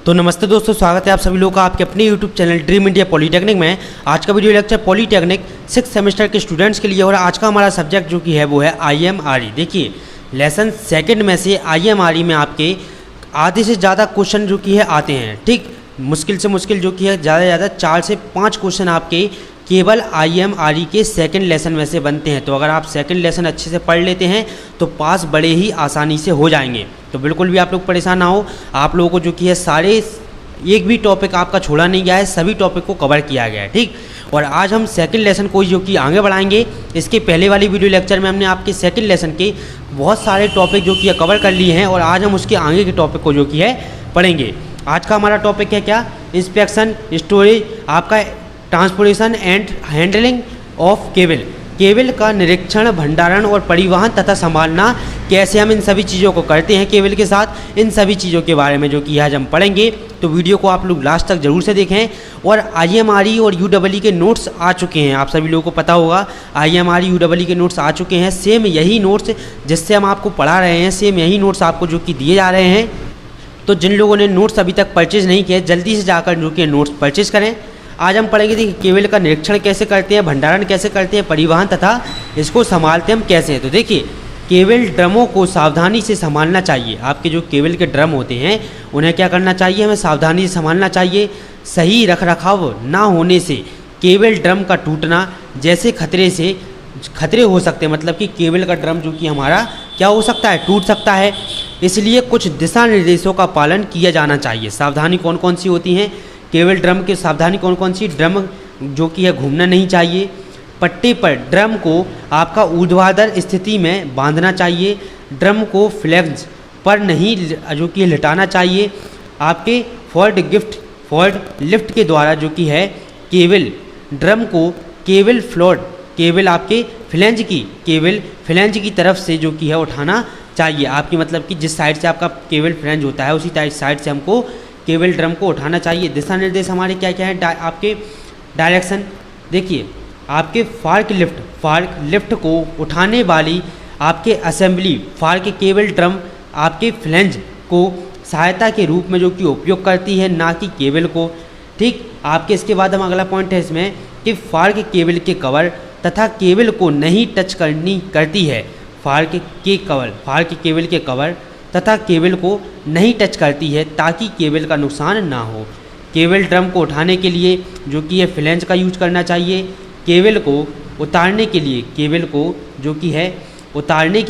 तो नमस्ते दोस्तों, स्वागत है आप सभी लोगों का आपके अपने YouTube channel dream India polytechnic में। आज का video lecture polytechnic 6th semester के स्टूडेंट्स के लिए और आज का हमारा सब्जेक्ट जो कि है वो है IMRE। देखिए लेसन सेकंड में से IMRE में आपके आधे से ज़्यादा क्वेश्चन जो कि है आते हैं। ठीक, मुश्किल से मुश्किल जो कि है ज़्यादा से ज़्यादा 4 से 5 क्वेश्चन आपके केवल IMRE के सेकंड लेसन में से बनते हैं। तो अगर आप सेकंड लेसन अच्छे से पढ़ लेते हैं तो पास बड़े ही आसानी से हो जाएंगे। तो बिल्कुल भी आप लोग परेशान ना हो, आप लोगों को जो कि है सारे एक भी टॉपिक आपका छोड़ा नहीं गया है, सभी टॉपिक को कवर किया गया है। ठीक, और आज हम सेकंड लेसन को जो कि आगे बढ़ाएंगे। इसके पहले वाली वीडियो लेक्चर में हमने आपके सेकंड लेसन के बहुत सारे टॉपिक जो कि कवर कर लिए हैं और आज हम उसके आगे के टॉपिक को जो कि है पढ़ेंगे। आज का हमारा टॉपिक है क्या? इंस्पेक्शन, स्टोरेज, आपका transportation and handling of cable. Cable का निरीक्षण, भंडारण और परिवहन तथा संभालना, कैसे हम इन सभी चीज़ों को करते हैं केबल के साथ, इन सभी चीज़ों के बारे में जो कि आज हम पढ़ेंगे। तो वीडियो को आप लोग लास्ट तक जरूर से देखें। और IMRE और UEE के नोट्स आ चुके हैं, आप सभी लोगों को पता होगा IMRE UEE के नोट्स आ चुके हैं। सेम यही नोट्स जिससे हम आपको पढ़ा रहे हैं, सेम यही नोट्स आपको जो कि दिए जा रहे हैं। तो जिन लोगों ने नोट्स अभी तक परचेज़ नहीं किए, जल्दी से जाकर जो कि नोट्स परचेज़ करें। आज हम पढ़ेंगे देखिए केबल का निरीक्षण कैसे करते हैं, भंडारण कैसे करते हैं, परिवहन तथा इसको संभालते हम कैसे हैं। तो देखिए केबल ड्रमों को सावधानी से संभालना चाहिए। आपके जो केबल के ड्रम होते हैं उन्हें क्या करना चाहिए? हमें सावधानी से संभालना चाहिए। सही रखरखाव ना होने से केबल ड्रम का टूटना जैसे खतरे हो सकते हैं। मतलब कि केबल का ड्रम जो कि हमारा क्या हो सकता है? टूट सकता है। इसलिए कुछ दिशा निर्देशों का पालन किया जाना चाहिए। सावधानी कौन कौन सी होती हैं? केबल ड्रम की सावधानी कौन कौन सी? ड्रम जो कि है घूमना नहीं चाहिए। पट्टे पर ड्रम को आपका ऊर्ध्वाधर स्थिति में बांधना चाहिए। ड्रम को फ्लैंज पर नहीं जो कि लिटाना चाहिए। आपके फॉर्ड लिफ्ट के द्वारा जो कि है केबल ड्रम को केबल आपके केबल फ्लैंज की तरफ से जो कि है उठाना चाहिए। आपकी मतलब कि जिस साइड से आपका केबल फ्लैंज होता है उसी साइड से हमको केबल ड्रम को उठाना चाहिए। दिशा निर्देश हमारे क्या क्या है? आपके डायरेक्शन देखिए, आपके फार्क लिफ्ट को उठाने वाली आपके असेंबली फार्क केबल ड्रम आपके फ्लैंज को सहायता के रूप में जो कि उपयोग करती है, ना कि केबल को। ठीक, आपके इसके बाद हम अगला पॉइंट है इसमें कि फार्क केबल के कवर तथा केबल को नहीं टच करती है। फार्क केबल के कवर तथा केबल को नहीं टच करती है ताकि केबल का नुकसान ना हो। केबल ड्रम को उठाने के लिए जो कि ये फ्लैंज का यूज करना चाहिए। केबल को उतारने के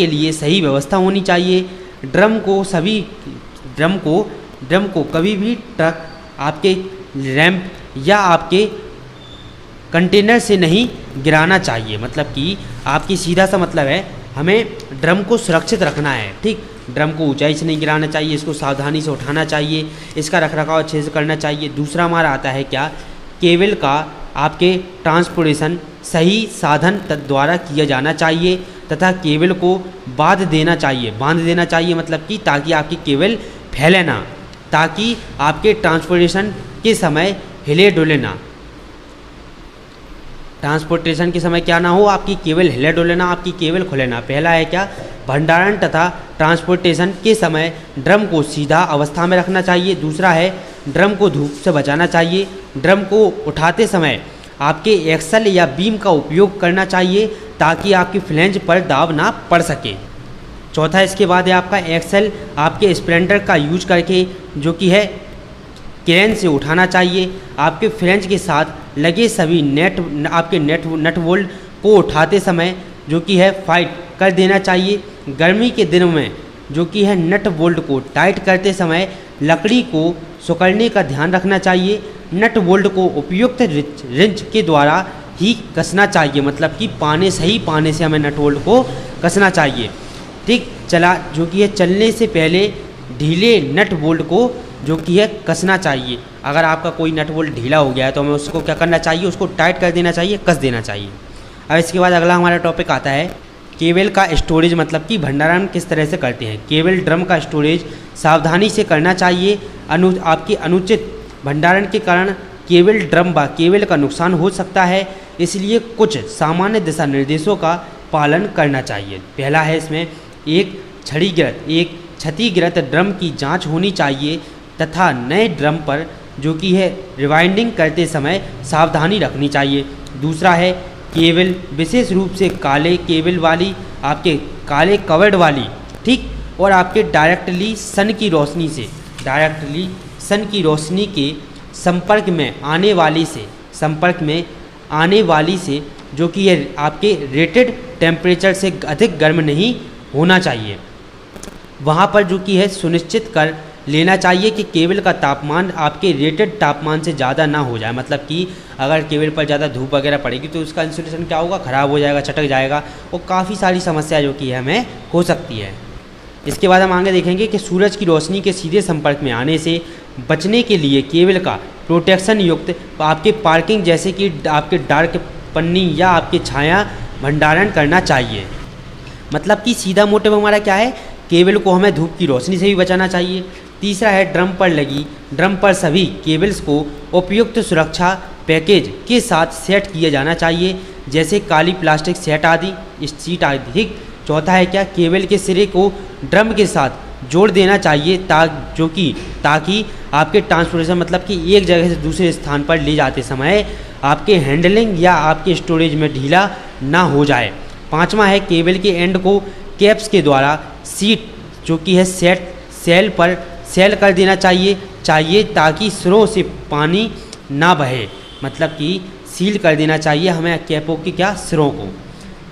लिए सही व्यवस्था होनी चाहिए। ड्रम को कभी भी ट्रक, आपके रैंप या आपके कंटेनर से नहीं गिराना चाहिए। मतलब कि आपकी सीधा सा मतलब है हमें ड्रम को सुरक्षित रखना है। ठीक, ड्रम को ऊंचाई से नहीं गिराना चाहिए, इसको सावधानी से उठाना चाहिए, इसका रखरखाव अच्छे से करना चाहिए। दूसरा हमारा आता है क्या? केबल का आपके ट्रांसपोर्टेशन सही साधन द्वारा किया जाना चाहिए तथा केबल को बांध देना चाहिए मतलब कि ताकि आपकी केबल फैले ना, ताकि आपके ट्रांसपोर्टेशन के समय हिले डुले ना। ट्रांसपोर्टेशन के समय क्या ना हो? आपकी केबल हिले डुले ना, आपकी केबल खुले ना। पहला है क्या? भंडारण तथा ट्रांसपोर्टेशन के समय ड्रम को सीधा अवस्था में रखना चाहिए। दूसरा है ड्रम को धूप से बचाना चाहिए। ड्रम को उठाते समय आपके एक्सल या बीम का उपयोग करना चाहिए ताकि आपकी फ्लैंज पर दाब ना पड़ सके। चौथा इसके बाद है आपका एक्सल, आपके स्प्लेंडर का यूज करके जो कि है क्रेन से उठाना चाहिए। आपके फ्लैंज के साथ लगे सभी नट बोल्ट को उठाते समय जो कि है फाइट कर देना चाहिए। गर्मी के दिनों में जो कि है नट बोल्ट को टाइट करते समय लकड़ी को सिकुड़ने का ध्यान रखना चाहिए। नट बोल्ट को उपयुक्त रिंच के द्वारा ही कसना चाहिए। मतलब कि सही पाने से हमें नट बोल्ट को कसना चाहिए। ठीक, जो कि है चलने से पहले ढीले नट बोल्ट को जो कि है कसना चाहिए। अगर आपका कोई नट बोल्ट ढीला हो गया है तो हमें उसको क्या करना चाहिए? उसको टाइट कर देना चाहिए, कस देना चाहिए। अब इसके बाद अगला हमारा टॉपिक आता है केबल का स्टोरेज, मतलब कि भंडारण किस तरह से करते हैं। केबल ड्रम का स्टोरेज सावधानी से करना चाहिए। आपकी अनुचित भंडारण के कारण केबल ड्रम व केबल का नुकसान हो सकता है, इसलिए कुछ सामान्य दिशा निर्देशों का पालन करना चाहिए। पहला है इसमें एक क्षतिग्रस्त ड्रम की जांच होनी चाहिए। तथा नए ड्रम पर जो कि है रिवाइंडिंग करते समय सावधानी रखनी चाहिए। दूसरा है केबल, विशेष रूप से काले केबल वाली, आपके काले कवर्ड वाली, ठीक, और आपके डायरेक्टली सन की रोशनी के संपर्क में आने वाली से जो कि ये आपके रेटेड टेम्परेचर से अधिक गर्म नहीं होना चाहिए। वहाँ पर जो कि है सुनिश्चित कर लेना चाहिए कि केबल का तापमान आपके रेटेड तापमान से ज़्यादा ना हो जाए। मतलब कि अगर केबल पर ज़्यादा धूप वगैरह पड़ेगी तो उसका इंसुलेशन क्या होगा, ख़राब हो जाएगा, चटक जाएगा और काफ़ी सारी समस्या जो कि हमें हो सकती है। इसके बाद हम आगे देखेंगे कि सूरज की रोशनी के सीधे संपर्क में आने से बचने के लिए केबल का प्रोटेक्शन युक्त आपके पार्किंग जैसे कि आपके डार्क पन्नी या आपके छाया भंडारण करना चाहिए। मतलब कि सीधा मोटिव हमारा क्या है, केबल को हमें धूप की रोशनी से भी बचाना चाहिए। तीसरा है ड्रम पर सभी केबल्स को उपयुक्त सुरक्षा पैकेज के साथ सेट किया जाना चाहिए, जैसे काली प्लास्टिक सेट आदि, सीट आदि, ठीक। चौथा है क्या, केबल के सिरे को ड्रम के साथ जोड़ देना चाहिए ताकि आपके ट्रांसपोर्टेशन मतलब कि एक जगह से दूसरे स्थान पर ले जाते समय आपके हैंडलिंग या आपके स्टोरेज में ढीला ना हो जाए। पाँचवा है केबल के एंड को कैप्स के द्वारा सीट जो कि है सेल कर देना चाहिए ताकि सिरों से पानी ना बहे। मतलब कि सील कर देना चाहिए हमें कैपों की सिरों को।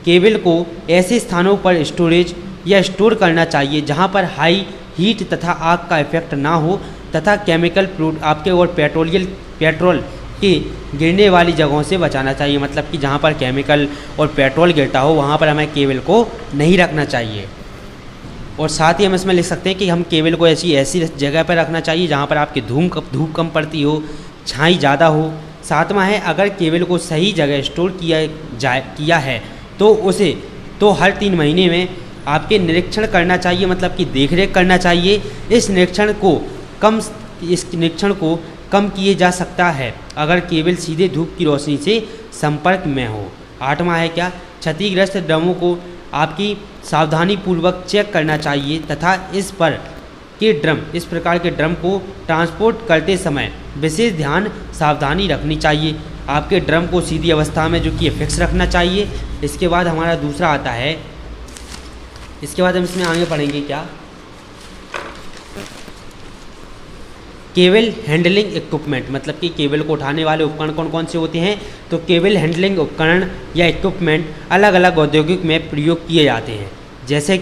केबल को ऐसे स्थानों पर स्टोर करना चाहिए जहां पर हाई हीट तथा आग का इफेक्ट ना हो तथा केमिकल फ्लूइड आपके और पेट्रोल के गिरने वाली जगहों से बचाना चाहिए। मतलब कि जहां पर केमिकल और पेट्रोल गिरता हो वहां पर हमें केबल को नहीं रखना चाहिए। और साथ ही हम इसमें लिख सकते हैं कि हम केबल को ऐसी जगह पर रखना चाहिए जहाँ पर आपकी धूप कम पड़ती हो, छाई ज़्यादा हो। सातवां है अगर केबल को सही जगह स्टोर किया है तो हर 3 महीने में आपके निरीक्षण करना चाहिए, मतलब कि देखरेख करना चाहिए। इस निरीक्षण को कम किए जा सकता है अगर केबल सीधे धूप की रोशनी से संपर्क में हो। आठवां है क्या, क्षतिग्रस्त ड्रमों को आपकी सावधानी पूर्वक चेक करना चाहिए तथा इस प्रकार के ड्रम को ट्रांसपोर्ट करते समय विशेष ध्यान सावधानी रखनी चाहिए। आपके ड्रम को सीधी अवस्था में जो कि फिक्स रखना चाहिए। इसके बाद हमारा दूसरा आता है, इसके बाद हम इसमें आगे पढ़ेंगे क्या, केबल हैंडलिंग इक्विपमेंट। मतलब कि केबल को उठाने वाले उपकरण कौन कौन से होते हैं, तो केबल हैंडलिंग उपकरण या इक्विपमेंट अलग अलग औद्योगिक में प्रयोग किए जाते हैं, जैसे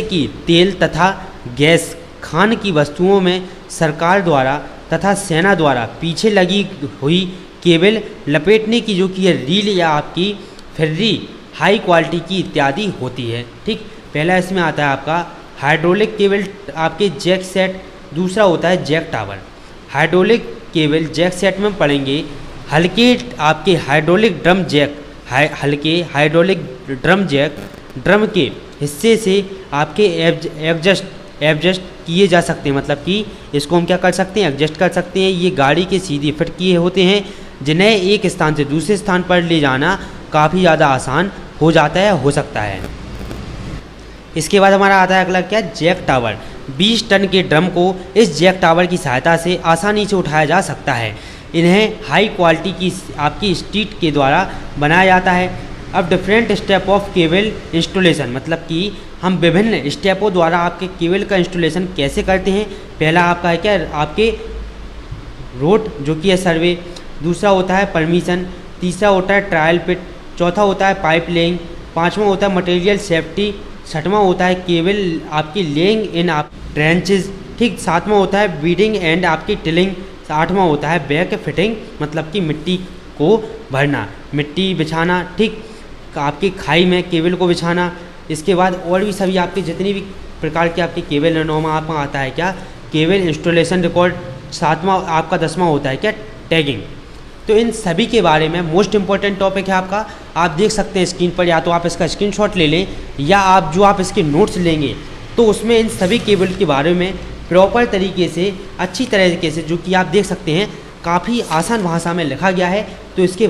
कि तेल तथा गैस खान की वस्तुओं में सरकार द्वारा तथा सेना द्वारा पीछे लगी हुई केबल लपेटने की जो कि रील या आपकी फिर्री हाई क्वालिटी की इत्यादि होती है। ठीक, पहला इसमें आता है आपका हाइड्रोलिक केबल आपके जैक सेट, दूसरा होता है jack tower. Hydraulic cable jack set में पढ़ेंगे हल्के आपके हाइड्रोलिक ड्रम जैक, हल्के हाइड्रोलिक ड्रम जैक ड्रम के हिस्से से आपके एडजस्ट किए जा सकते हैं। मतलब कि इसको हम क्या कर सकते हैं, एडजस्ट कर सकते हैं। ये गाड़ी के सीधे फिट किए होते हैं जिन्हें एक स्थान से दूसरे स्थान पर ले जाना काफ़ी ज़्यादा आसान हो जाता है, हो सकता है। इसके बाद हमारा आता है अगला क्या, जैक टावर। 20 टन के ड्रम को इस जैक टावर की सहायता से आसानी से उठाया जा सकता है। इन्हें हाई क्वालिटी की आपकी स्टील के द्वारा बनाया जाता है। अब different step of cable installation, मतलब कि हम विभिन्न स्टेपों द्वारा आपके केबल का इंस्टॉलेशन कैसे करते हैं। पहला आपका है क्या, आपके रोड जो कि है सर्वे, दूसरा होता है परमिशन, तीसरा होता है ट्रायल पिट, चौथा होता है पाइप लेइंग, पाँचवा होता है मटेरियल सेफ्टी, छठवां होता है केबल आपकी लेइंग इन आप ट्रेंचेज। ठीक, सातवां होता है बीडिंग एंड आपकी टिलिंग, आठवां होता है बैक फिटिंग, मतलब कि मिट्टी को भरना, मिट्टी बिछाना, ठीक, आपकी खाई में केबल को बिछाना। इसके बाद और भी सभी आपके जितनी भी प्रकार के आपकी केबल है, नौवां आपका आता है क्या, केबल इंस्टॉलेशन रिकॉर्ड, सातवां आपका 10वां होता है क्या, टैगिंग। तो इन सभी के बारे में मोस्ट इम्पॉर्टेंट टॉपिक है आपका, आप देख सकते हैं स्क्रीन पर, या तो आप इसका स्क्रीनशॉट ले लें या आप इसके नोट्स लेंगे तो उसमें इन सभी केबल के बारे में प्रॉपर तरीके से, अच्छी तरीके से, जो कि आप देख सकते हैं काफ़ी आसान भाषा में लिखा गया है। तो इसके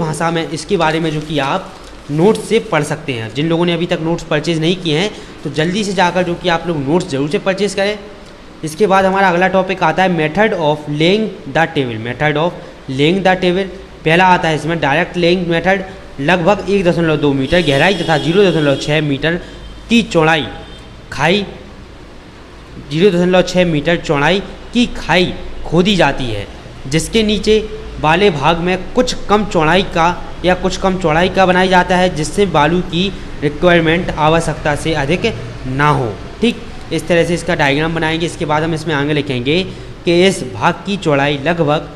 बारे में जो कि आप नोट्स से पढ़ सकते हैं। जिन लोगों ने अभी तक नोट्स परचेज़ नहीं किए हैं तो जल्दी से जाकर जो कि आप लोग नोट्स ज़रूर से परचेज़ करें। इसके बाद हमारा अगला टॉपिक आता है method of laying the table. Method of laying the table पहला आता है इसमें डायरेक्ट लेइंग मेथड। लगभग 1.2 मीटर गहराई तथा 0.6 मीटर की चौड़ाई खाई 0.6 मीटर चौड़ाई की खाई खोदी जाती है, जिसके नीचे वाले भाग में कुछ कम चौड़ाई का बनाया जाता है, जिससे बालू की रिक्वायरमेंट आवश्यकता से अधिक ना हो। ठीक, इस तरह से इसका डायग्राम बनाएंगे। इसके बाद हम इसमें आगे लिखेंगे कि इस भाग की चौड़ाई लगभग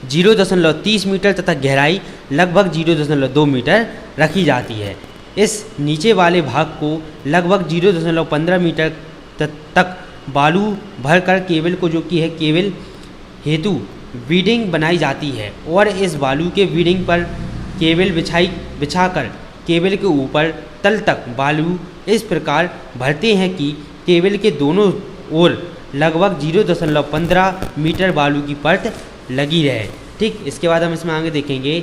0.30 मीटर तथा गहराई लगभग 0.2 मीटर रखी जाती है। इस नीचे वाले भाग को लगभग 0.15 मीटर तक बालू भरकर केबल को जो कि है केबल हेतु बीडिंग बनाई जाती है और इस बालू के बीडिंग पर केबल बिछाकर केबल के ऊपर तल तक बालू इस प्रकार भरते हैं कि केबल के दोनों ओर लगभग 0.15 मीटर बालू की परत लगी रहे। ठीक, इसके बाद हम इसमें आगे देखेंगे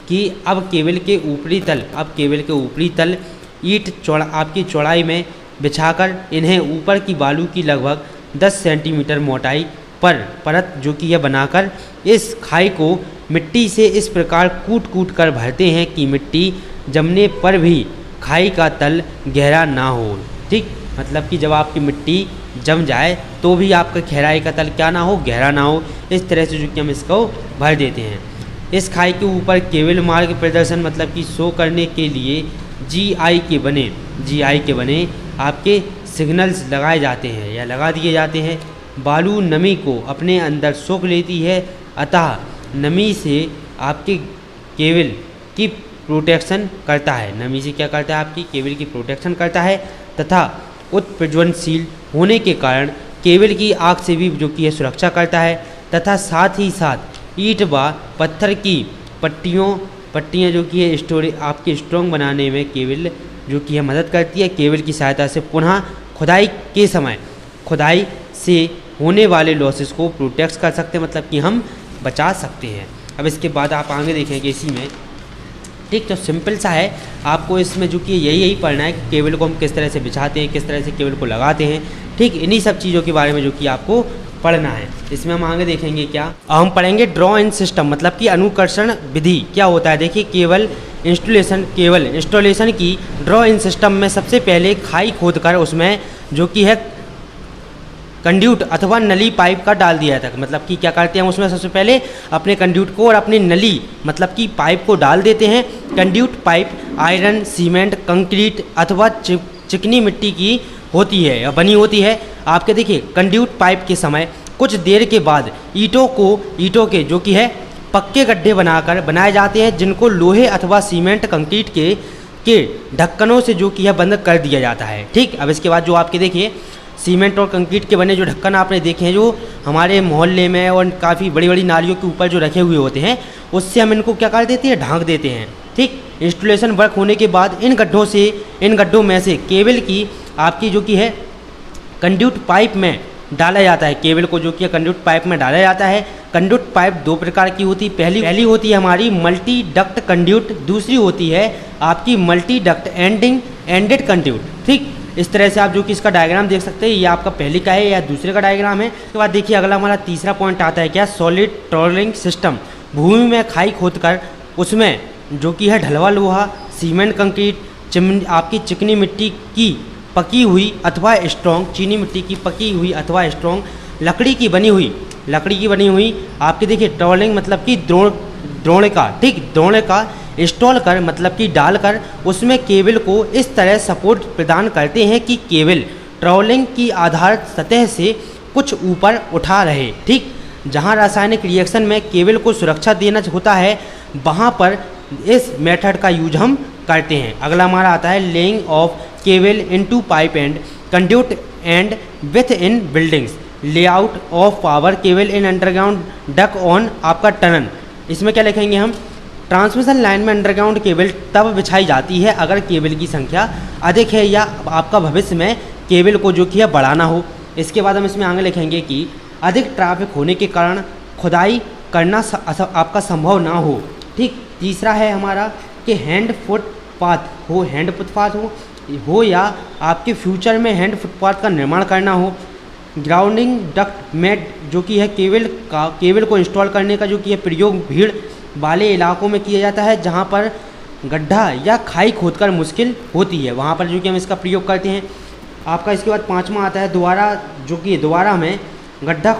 कि अब केबल के ऊपरी तल ईंट आपकी चौड़ाई में बिछाकर इन्हें ऊपर की बालू की लगभग 10 सेंटीमीटर मोटाई पर परत जो कि यह बनाकर इस खाई को मिट्टी से इस प्रकार कूट कर भरते हैं कि मिट्टी जमने पर भी खाई का तल गहरा ना हो। ठीक, मतलब कि जब आपकी मिट्टी जम जाए तो भी आपका गहराई का तल क्या ना हो, गहरा ना हो। इस तरह से जो कि हम इसको भर देते हैं। इस खाई के ऊपर केबल मार्ग प्रदर्शन मतलब कि शो करने के लिए जीआई के बने आपके सिग्नल्स लगाए जाते हैं या लगा दिए जाते हैं। बालू नमी को अपने अंदर सोख लेती है, अतः नमी से आपके केबल की प्रोटेक्शन करता है। नमी से क्या करता है, आपकी केबल की प्रोटेक्शन करता है तथा उत्प्रज्वलनशील होने के कारण केबल की आग से भी जो कि है सुरक्षा करता है तथा साथ ही साथ ईंट व पत्थर की पट्टियाँ जो कि है आपके स्ट्रॉन्ग बनाने में केबल जो कि है मदद करती है। केबल की सहायता से पुनः खुदाई से होने वाले लॉसेस को प्रोटेक्ट कर सकते हैं, मतलब कि हम बचा सकते हैं। अब इसके बाद आप आगे देखेंगे इसी में। ठीक, तो सिंपल सा है, आपको इसमें जो कि यही पढ़ना है कि केबल को हम किस तरह से बिछाते हैं, किस तरह से केबल को लगाते हैं। ठीक, इन्हीं सब चीज़ों के बारे में जो कि आपको पढ़ना है। इसमें हम आगे देखेंगे क्या, हम पढ़ेंगे ड्रॉ इन सिस्टम मतलब कि अनुकर्षण विधि क्या होता है। देखिए, केबल इंस्टॉलेशन की ड्रॉ इन सिस्टम में सबसे पहले खाई खोदकर उसमें जो कि है कंड्यूट अथवा नली पाइप का डाल दिया जाता है। मतलब कि क्या करते हैं, उसमें सबसे पहले अपने कंड्यूट को और अपने नली मतलब कि पाइप को डाल देते हैं। Conduit pipe iron, cement, concrete अथवा चिकनी मिट्टी की होती है या बनी होती है। आपके देखिए, कंड्यूट पाइप के समय कुछ देर के बाद ईंटों के जो कि है पक्के गड्ढे बनाए जाते हैं, जिनको लोहे अथवा सीमेंट कंक्रीट के ढक्कनों से जो कि है बंद कर दिया जाता है। ठीक, अब इसके बाद जो आपके देखिए सीमेंट और कंक्रीट के बने जो ढक्कन आपने देखे हैं, जो हमारे मोहल्ले में और काफ़ी बड़ी बड़ी नालियों के ऊपर जो रखे हुए होते हैं, उससे हम इनको क्या कर देते हैं, ढांक देते हैं। ठीक, इंस्टॉलेशन वर्क होने के बाद इन गड्ढों में से केबल की आपकी जो कि है कंड्यूट पाइप में डाला जाता है। केबल को जो कि कंड्यूट पाइप में डाला जाता है। कंड्यूट पाइप दो प्रकार की होती है। पहली होती है हमारी मल्टी डक्ट कंड्यूट, दूसरी होती है आपकी मल्टी डक्ट एंडेड कंड्यूट। ठीक, इस तरह से आप जो कि इसका डायग्राम देख सकते हैं। ये आपका पहले का है या दूसरे का डायग्राम है। उसके बाद देखिए अगला हमारा तीसरा पॉइंट आता है क्या, सॉलिड ट्रोलिंग सिस्टम। भूमि में खाई खोदकर उसमें जो कि है ढलवा लोहा, सीमेंट, कंक्रीट, आपकी चिकनी मिट्टी की पकी हुई अथवा स्ट्रॉन्ग, चीनी मिट्टी की पकी हुई अथवा स्ट्रॉन्ग लकड़ी की बनी हुई आपके देखिए ट्रोलिंग मतलब कि द्रोणिका। ठीक, द्रोणिका इंस्टॉल कर मतलब कि डालकर उसमें केबल को इस तरह सपोर्ट प्रदान करते हैं कि केबल ट्रोलिंग की आधार सतह से कुछ ऊपर उठा रहे। ठीक, जहां रासायनिक रिएक्शन में केबल को सुरक्षा देना होता है, वहां पर इस मेथड का यूज हम करते हैं। अगला हमारा आता है laying of cable into pipe and conduit and with in buildings, layout of power cable in underground duck on आपका टनल। इसमें क्या लिखेंगे हम, ट्रांसमिशन लाइन में अंडरग्राउंड केबल तब बिछाई जाती है अगर केबल की संख्या अधिक है या आपका भविष्य में केबल को जो कि है बढ़ाना हो। इसके बाद हम इसमें आगे लिखेंगे कि अधिक ट्रैफिक होने के कारण खुदाई करना आपका संभव ना हो। ठीक, तीसरा है हमारा कि हैंड फुटपाथ हो या आपके फ्यूचर में हैंड फुटपाथ का निर्माण करना हो। ग्राउंडिंग डक्ट मेड जो कि है केबल को इंस्टॉल करने का जो कि है प्रयोग भीड़ वाले इलाकों में किया जाता है, जहां पर गड्ढा या खाई खोदकर मुश्किल होती है, वहां पर जो कि हम इसका प्रयोग करते हैं। आपका इसके बाद 5वां आता है दोबारा, जो कि दोबारा हमें गड्ढा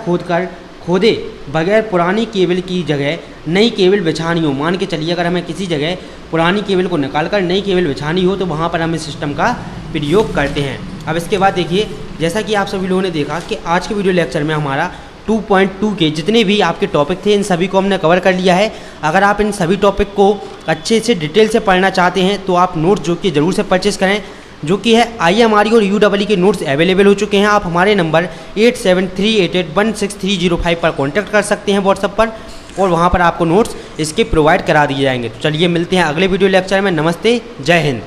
खोदे बगैर पुरानी केबल की जगह नई केबल बिछानी हो। मान के चलिए अगर हमें किसी जगह पुरानी केबल को निकाल कर नई केबल बिछानी हो तो वहाँ पर हम इस सिस्टम का प्रयोग करते हैं। अब इसके बाद देखिए, जैसा कि आप सभी लोगों ने देखा कि आज के वीडियो लेक्चर में हमारा 2.2 के जितने भी आपके टॉपिक थे इन सभी को हमने कवर कर लिया है। अगर आप इन सभी टॉपिक को अच्छे से डिटेल से पढ़ना चाहते हैं तो आप नोट्स जो कि ज़रूर से परचेस करें, जो कि है IMRE और UEE के नोट्स अवेलेबल हो चुके हैं। आप हमारे नंबर 8738816305 पर कॉन्टैक्ट कर सकते हैं व्हाट्सएप पर, और वहां पर आपको नोट्स इसके प्रोवाइड करा दिए जाएंगे। तो चलिए मिलते हैं अगले वीडियो लेक्चर में। नमस्ते, जय हिंद।